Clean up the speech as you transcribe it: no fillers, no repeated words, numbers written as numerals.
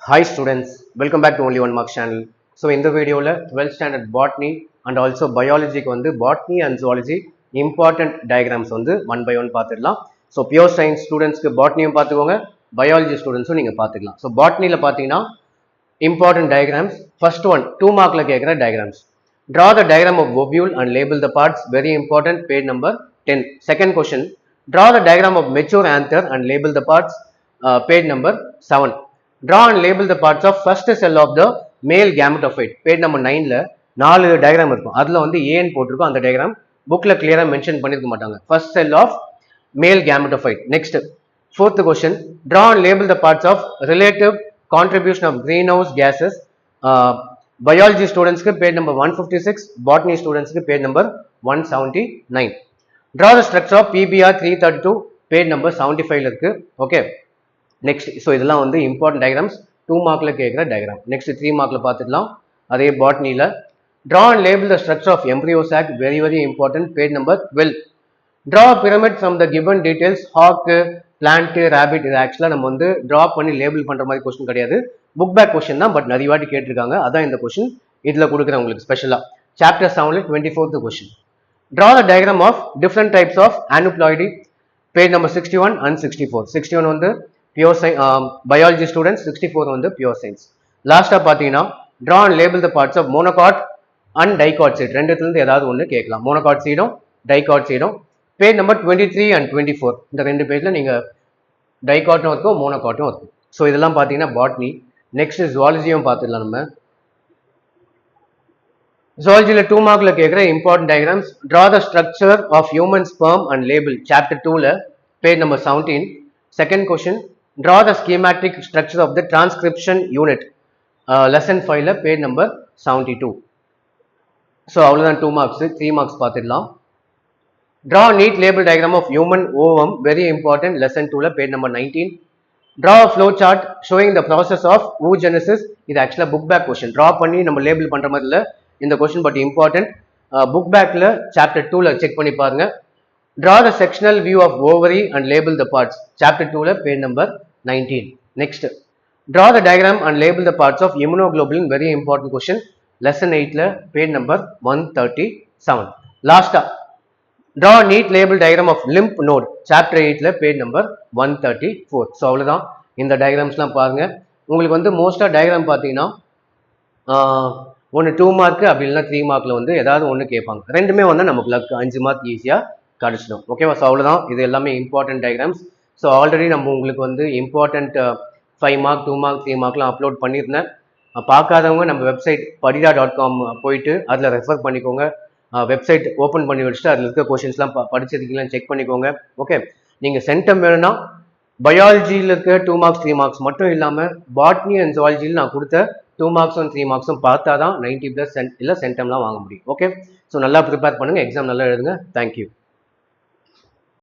Hi students, welcome back to Only One Marks channel. So in the video, 12th standard botany and also biology botany and zoology important diagrams one by one பார்த்துடலாம். So pure science students botany பார்த்துக்கோங்க, biology students நீங்க பார்த்துக்கலாம். So botany ல பார்த்தீங்கன்னா important diagrams. First one 2 mark ல கேக்குற diagrams. Draw the diagram of ovule and label the parts. Very important, page number 10. Second question, draw the diagram of mature anther and label the parts. Page number 7. Draw and label the parts of first cell of the male gametophyte. Page number 9 ல 4 diagram இருக்கும். அதுல AN போட்டிருக்கும். அந்த diagram bookல clear mention பண்ணிருக்க மாட்டாங்க. First cell of male gametophyte. Next, fourth question, draw and label the parts of relative contribution of greenhouse gases. Biology students page number 156, botany students page number 179. Draw the structure of PBR 332, page number 75 ல இருக்கு. Okay. Next, so இதெல்லாம் important diagrams 2 markல கேக்குற diagram. Next 3 markல பார்த்துடலாம். அதே botany ல draw and label the structure of embryo sac. Very important, page number 12. Draw a pyramid from the given details. Hawk, plant, rabbit இது ஆக்சுவலா நம்ம draw பண்ணி label பண்ற மாதிரி question கிடையாது. Book back question தான், பட் நிறைய வாட்டி கேட்டிருக்காங்க. அதான் இந்த question இதுல கொடுக்குறேன் உங்களுக்கு ஸ்பெஷலா. Chapter 7 24th question. Draw the diagram of different types of aneuploidy. Page number 61 and 64. 61 pure science, biology students, 64 pure science. Last பார்த்தீங்கன்னா draw and label the parts of monocot and dicot seed. ரெண்டுத்துல ஏதாவது ஒன்று கேட்கலாம். monocot seedம் dicot seedம். Page number 23 and 24. இந்த ரெண்டு பேஜ்ல நீங்க dicotம் இருக்கும் monocotம் இருக்கும். ஸோ இதெல்லாம் பார்த்தீங்கன்னா botany. Next zoologyயும் பார்த்துடலாம் நம்ம. Zoologyல 2 markல கேட்குற important diagrams. Draw the structure of human sperm and label. Chapter 2 ல page number 17. Second question, draw the schematic structure of the transcription unit. Lesson 5 ல page number 72. So அவ்வளவுதான் 2 marks. 3 marks பார்த்துடலாம். Draw a neat label diagram of human ovum. Very important, lesson 2 ல page number 19. Draw a flow chart showing the process of oogenesis. இது actually book back question. Draw பண்ணி நம்ம label பண்ற மாதிரி இல்ல இந்த question, but important. Book back ல chapter 2 ல check பண்ணி பாருங்க. Draw the sectional view of ovary and label the parts. Chapter 2 ல page number 19. Next, draw the diagram and label the parts of immunoglobulin. Very important question. Lesson 8 ல page number 137. Last, draw a neat label diagram of lymph node. Chapter 8 ல page number 134. So அவ்வளவுதான் இந்த diagramsலாம் பாருங்க. உங்களுக்கு மோஸ்டா diagram பார்த்தீங்கன்னா ஒன்று 2 mark அப்படி இல்லைன்னா 3 மார்க்ல ஏதாவது ஒன்று கேட்பாங்க. ரெண்டுமே நமக்கு லக் 5 மார்க் ஈஸியா கிடைச்சிடும். ஓகேவா? ஸோ அவ்வளோதான், இது எல்லாமே இம்பார்ட்டன்ட் டயக்ராம்ஸ். ஸோ ஆல்ரெடி நம்ம உங்களுக்கு இம்பார்ட்டன்ட் 5 மார்க் 2 மார்க் 3 மார்க்லாம் அப்லோட் பண்ணியிருந்தேன். பார்க்காதவங்க நம்ம வெப்சைட் padida.com போயிட்டு அதில் ரெஃபர் பண்ணிக்கோங்க. வெப்சைட் ஓப்பன் பண்ணி வச்சுட்டு அதில் இருக்க கொஷின்ஸ்லாம் படிச்சிருக்கீங்களான்னு செக் பண்ணிக்கோங்க. ஓகே, நீங்கள் சென்டம் வேணும்னா பயாலஜியில் இருக்க 2 மார்க்ஸ் 3 மார்க்ஸ் மட்டும் இல்லாமல் பாட்னி அண்ட் ஜுவாலஜியில் நான் கொடுத்த 2 மார்க்ஸும் 3 மார்க்ஸும் பார்த்தா தான் 90+ இல்லை சென்டம்லாம் வாங்க முடியும். ஓகே, ஸோ நல்லா ப்ரிப்பேர் பண்ணுங்கள், எக்ஸாம் நல்லா எழுதுங்க. தேங்க்யூ.